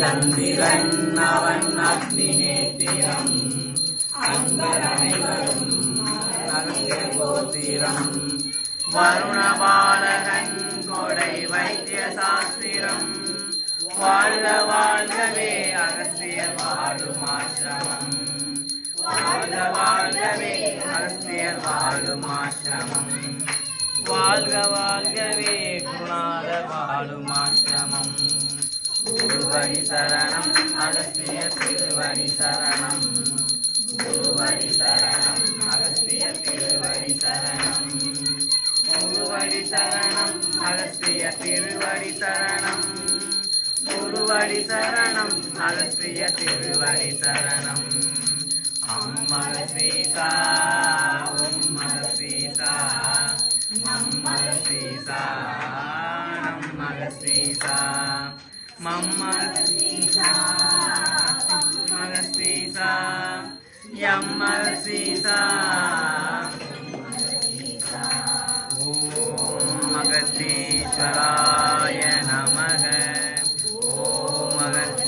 சந்திரன் அவன் அக்னி நேத்திரம் அன்பர் அனைவரும் அகத்திய கோத்திரம் வருண பாலகன் கொடை வைத்திய சாஸ்திரம் வாழ்க வாழ்கவே அகஸ்தியர் வாழும் ஆசிரமம் வாழ்க வாழ்கவே அகஸ்தியர் வாழும் ஆசிரமம் வாழ்க வாழ்கவே குருநாதர் வாழும் ஆசிரமம் குருவடி சரணம் அகஸ்திய திருவடி சரணம் குருவடி சரணம் அகஸ்திய திருவடி சரணம் குருவடி சரணம் அகஸ்திய திருவடி சரணம் குருவடி சரணம் அகஸ்திய திருவடி சரணம் அம்மக சீதா உம்மக சீதா மம்மக சீதா நம்மக சீதா மம்மக சீதா மம்மக சீதா யம்மக சீதா ஓம் அகத்தீஸ்வராய நமக ஓம் அகத்தீஸ்வராய